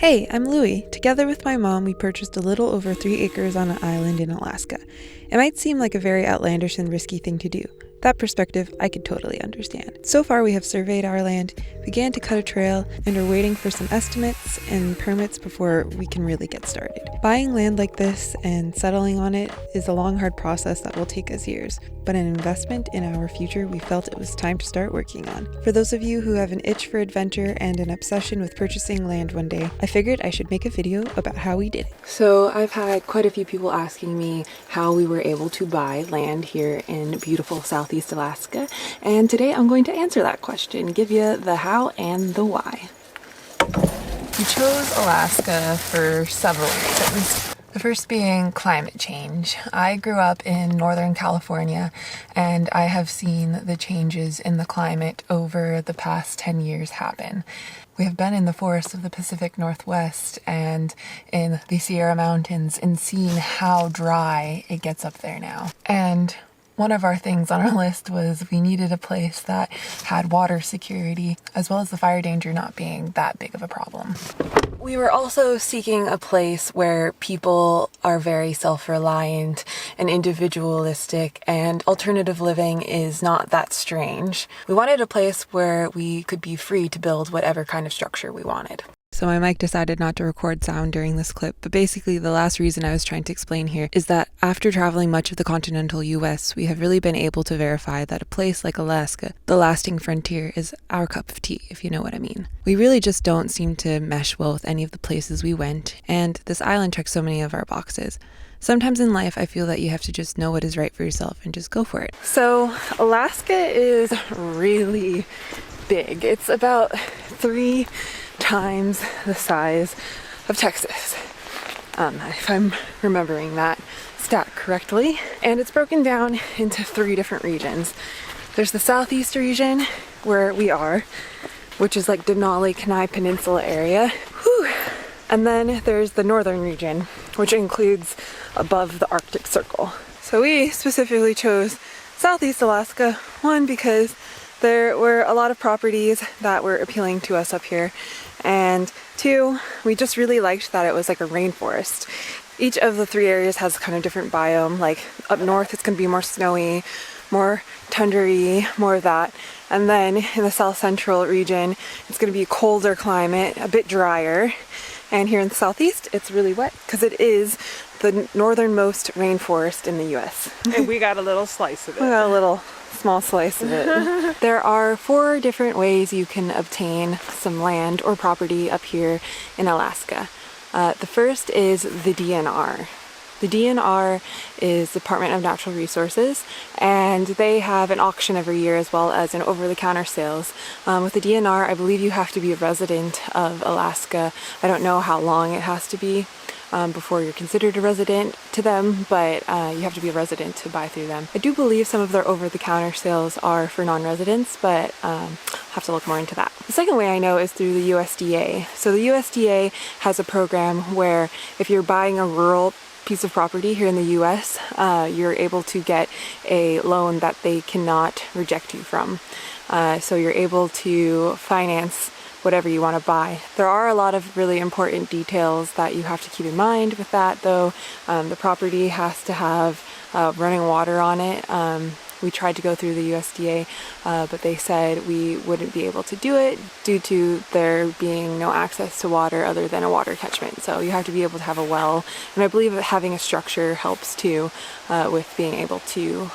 Hey, I'm Louie. Together with my mom, we purchased a little over 3 acres on an island in Alaska. It might seem like a very outlandish and risky thing to do. That perspective, I could totally understand. So far, we have surveyed our land, began to cut a trail, and are waiting for some estimates and permits before we can really get started. Buying land like this and settling on it is a long, hard process that will take us years, but an investment in our future we felt it was time to start working on. For those of you who have an itch for adventure and an obsession with purchasing land one day, I figured I should make a video about how we did it. So I've had quite a few people asking me how we were able to buy land here in beautiful Southeast Alaska, and today I'm going to answer that question, give you the how and the why. We chose Alaska for several reasons. The first being climate change. I grew up in Northern California and I have seen the changes in the climate over the past 10 years happen. We have been in the forests of the Pacific Northwest and in the Sierra Mountains and seen how dry it gets up there now. And one of our things on our list was we needed a place that had water security, as well as the fire danger not being that big of a problem. We were also seeking a place where people are very self-reliant and individualistic, and alternative living is not that strange. We wanted a place where we could be free to build whatever kind of structure we wanted. So my mic decided not to record sound during this clip, but basically the last reason I was trying to explain here is that after traveling much of the continental US, we have really been able to verify that a place like Alaska, the lasting frontier, is our cup of tea, if you know what I mean. We really just don't seem to mesh well with any of the places we went, and this island checks so many of our boxes. Sometimes in life, I feel that you have to just know what is right for yourself and just go for it. So Alaska is really big. It's about 3 times the size of Texas, if I'm remembering that stat correctly. And it's broken down into 3 different regions. There's the southeast region where we are, which is like Denali Kenai Peninsula area. Whew. And then there's the northern region, which includes above the Arctic Circle. So we specifically chose Southeast Alaska, one, because there were a lot of properties that were appealing to us up here, and 2, we just really liked that it was like a rainforest. Each of the 3 areas has kind of different biome. Like up north it's going to be more snowy, more tundra-y, more of that. And then in the south central region it's going to be a colder climate, a bit drier. And here in the southeast it's really wet because it is the northernmost rainforest in the US. And we got a little slice of it. We got a little small slice of it. There are 4 different ways you can obtain some land or property up here in Alaska. The first is the DNR. The DNR is Department of Natural Resources, and they have an auction every year as well as an over-the-counter sales. With the DNR, I believe you have to be a resident of Alaska. I don't know how long it has to be before you're considered a resident to them, but you have to be a resident to buy through them. I do believe some of their over-the-counter sales are for non-residents, but have to look more into that. The second way I know is through the USDA. So the USDA has a program where if you're buying a rural piece of property here in the US, you're able to get a loan that they cannot reject you from. So you're able to finance whatever you want to buy. There are a lot of really important details that you have to keep in mind with that, though. The property has to have running water on it. We tried to go through the USDA, but they said we wouldn't be able to do it due to there being no access to water other than a water catchment. So you have to be able to have a well, and I believe that having a structure helps too with being able to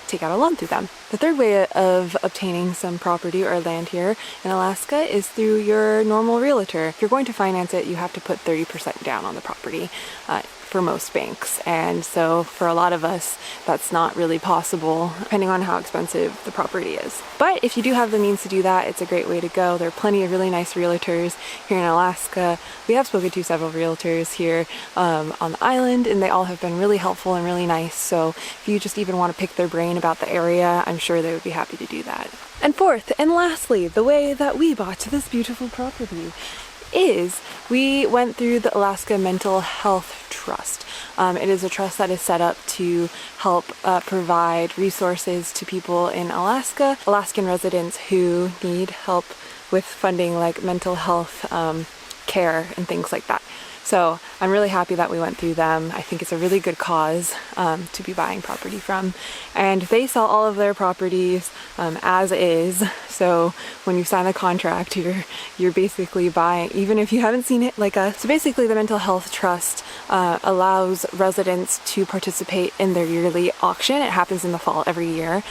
take out a loan through them. The third way of obtaining some property or land here in Alaska is through your normal realtor. If you're going to finance it, you have to put 30% down on the property for most banks, and so for a lot of us that's not really possible depending on how expensive the property is. But if you do have the means to do that, it's a great way to go. There are plenty of really nice realtors here in Alaska. We have spoken to several realtors here on the island, and they all have been really helpful and really nice. So if you just even want to pick their brain about the area, I'm sure they would be happy to do that. And fourth and lastly, the way that we bought this beautiful property is we went through the Alaska Mental Health Trust. It is a trust that is set up to help provide resources to people in Alaska, Alaskan residents who need help with funding like mental health care and things like that. So I'm really happy that we went through them. I think it's a really good cause to be buying property from. And they sell all of their properties as is. So when you sign the contract, you're basically buying, even if you haven't seen it like us. So basically the Mental Health Trust allows residents to participate in their yearly auction. It happens in the fall every year.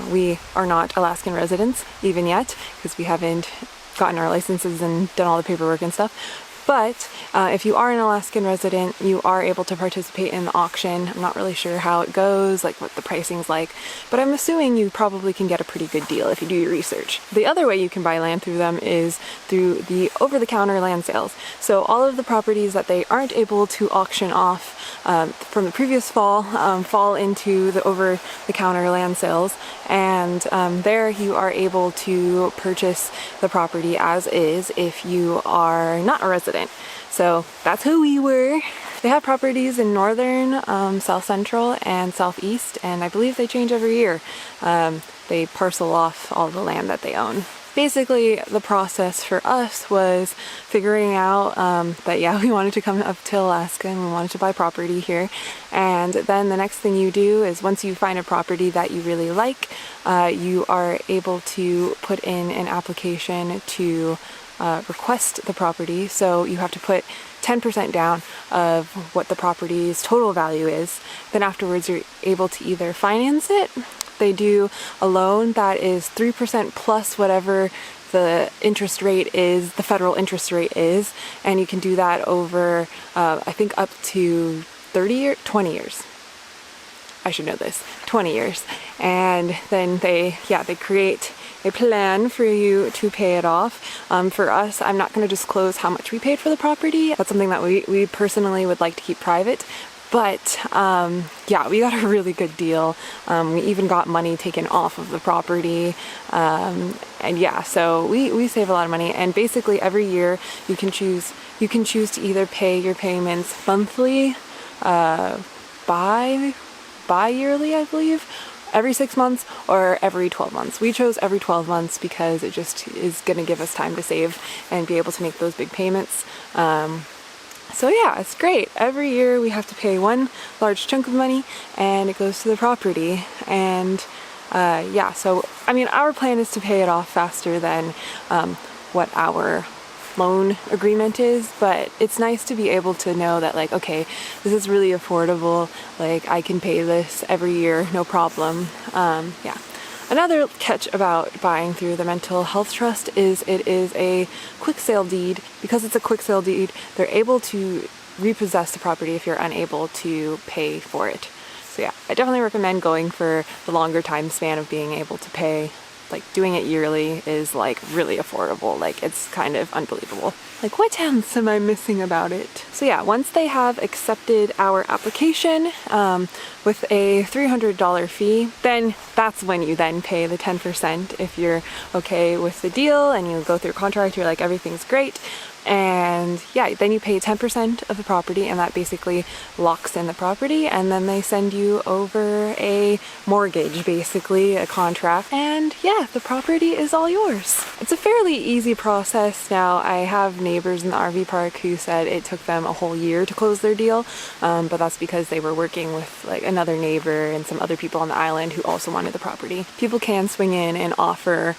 We are not Alaskan residents even yet, because we haven't gotten our licenses and done all the paperwork and stuff. But if you are an Alaskan resident, you are able to participate in the auction. I'm not really sure how it goes, like what the pricing's like, but I'm assuming you probably can get a pretty good deal if you do your research. The other way you can buy land through them is through the over-the-counter land sales. So all of the properties that they aren't able to auction off from the previous fall fall into the over-the-counter land sales, and there you are able to purchase the property as is if you are not a resident. So that's who we were. They have properties in northern, south central, and southeast, and I believe they change every year. They parcel off all the land that they own. Basically, the process for us was figuring out that, yeah, we wanted to come up to Alaska and we wanted to buy property here. And then the next thing you do is, once you find a property that you really like, you are able to put in an application to request the property. So you have to put 10% down of what the property's total value is. Then afterwards you're able to either finance it. They do a loan that is 3% plus whatever the interest rate is, the federal interest rate is, and you can do that over I think up to 20 years. I should know this, 20 years. And then they create a plan for you to pay it off. For us, I'm not going to disclose how much we paid for the property. That's something that we personally would like to keep private. But yeah, we got a really good deal. We even got money taken off of the property. And yeah, so we save a lot of money. And basically every year you can choose to either pay your payments monthly, bi-yearly, I believe, every 6 months, or every 12 months. We chose every 12 months because it just is going to give us time to save and be able to make those big payments. So yeah, it's great. Every year we have to pay one large chunk of money and it goes to the property. And yeah, so I mean, our plan is to pay it off faster than what our loan agreement is, but it's nice to be able to know that, like, okay, this is really affordable, like I can pay this every year, no problem. Yeah. Another catch about buying through the Mental Health Trust is it is a quick sale deed. Because it's a quick sale deed, they're able to repossess the property if you're unable to pay for it. So yeah, I definitely recommend going for the longer time span of being able to pay. Like, doing it yearly is like really affordable. Like, it's kind of unbelievable. Like, what else am I missing about it? So yeah, once they have accepted our application with a $300 fee, then that's when you then pay the 10% if you're okay with the deal and you go through a contract, you're like, everything's great. And yeah, then you pay 10% of the property, and that basically locks in the property, and then they send you over a mortgage, basically a contract, and yeah, the property is all yours. It's a fairly easy process. Now, I have neighbors in the RV park who said it took them a whole year to close their deal, but that's because they were working with like another neighbor and some other people on the island who also wanted the property. People can swing in and offer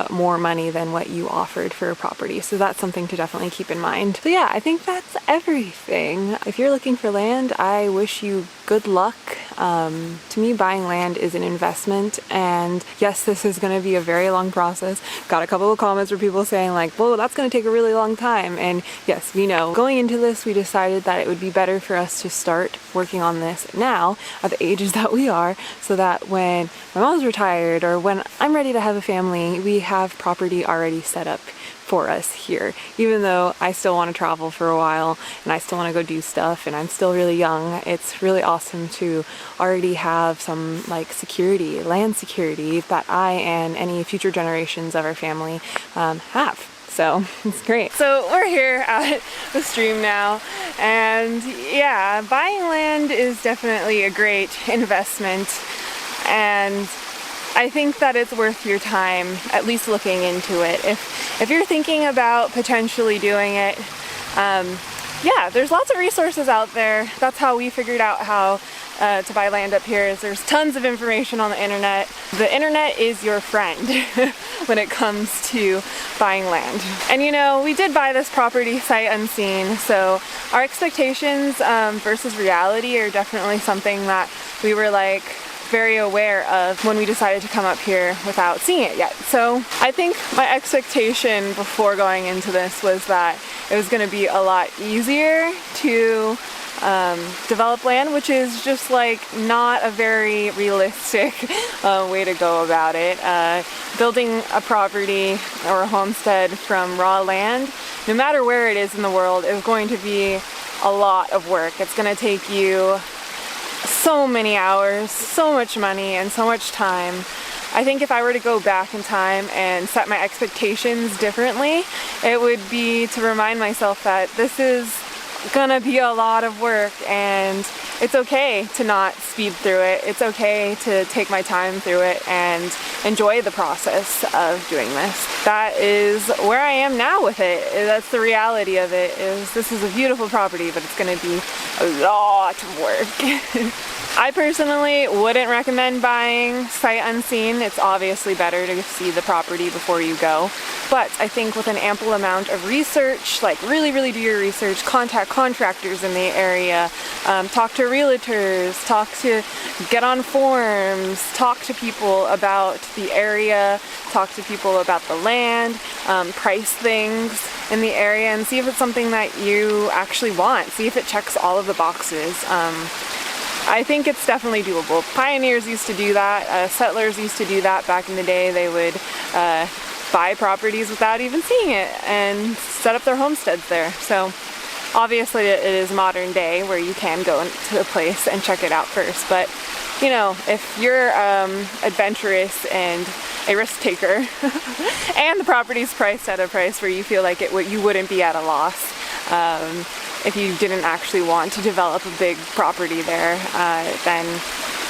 more money than what you offered for a property, so that's something to definitely keep in mind. So yeah, I think that's everything. If you're looking for land, I wish you good luck. To me, buying land is an investment, and yes, this is going to be a very long process. Got a couple of comments where people saying like, whoa, that's going to take a really long time. And yes, we know. Going into this, we decided that it would be better for us to start working on this now at the ages that we are, so that when my mom's retired or when I'm ready to have a family, we have property already set up for us here. Even though I still want to travel for a while and I still want to go do stuff and I'm still really young, it's really awesome to already have some like security, land security, that I and any future generations of our family have. So it's great. So we're here at the stream now, and yeah, buying land is definitely a great investment, and I think that it's worth your time at least looking into it. If you're thinking about potentially doing it, Yeah, there's lots of resources out there. That's how we figured out how to buy land up here. Is there's tons of information on the internet. The internet is your friend when it comes to buying land. And you know, we did buy this property sight unseen, so our expectations versus reality are definitely something that we were like very aware of when we decided to come up here without seeing it yet. So I think my expectation before going into this was that it was going to be a lot easier to develop land, which is just like not a very realistic way to go about it. Building a property or a homestead from raw land, no matter where it is in the world, is going to be a lot of work. It's going to take you so many hours, so much money, and so much time. I think if I were to go back in time and set my expectations differently, it would be to remind myself that this is gonna be a lot of work, and it's okay to not speed through it. It's okay to take my time through it and enjoy the process of doing this. That is where I am now with it. That's the reality of it, is this is a beautiful property, but it's gonna be a lot of work. I personally wouldn't recommend buying sight unseen. It's obviously better to see the property before you go. But I think with an ample amount of research, like really do your research, contact contractors in the area, talk to realtors, get on forums, talk to people about the area, talk to people about the land, price things in the area, and see if it's something that you actually want. See if it checks all of the boxes. I think it's definitely doable. Pioneers used to do that. Settlers used to do that back in the day. They would buy properties without even seeing it and set up their homesteads there. So obviously it is modern day where you can go to a place and check it out first. But you know, if you're adventurous and a risk taker and the property's priced at a price where you feel like you wouldn't be at a loss, if you didn't actually want to develop a big property there, then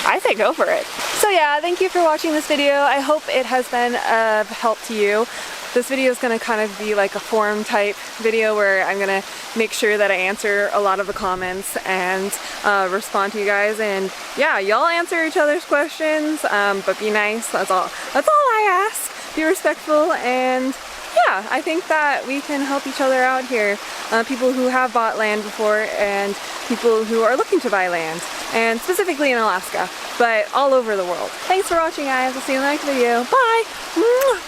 I say go for it. So yeah, thank you for watching this video. I hope it has been of help to you. This video is going to kind of be like a forum type video where I'm going to make sure that I answer a lot of the comments and respond to you guys. And yeah, y'all answer each other's questions, but be nice. That's all I ask. Be respectful, and yeah, I think that we can help each other out here. People who have bought land before and people who are looking to buy land, and specifically in Alaska, but all over the world. Thanks for watching, guys. I'll see you in the next video. Bye!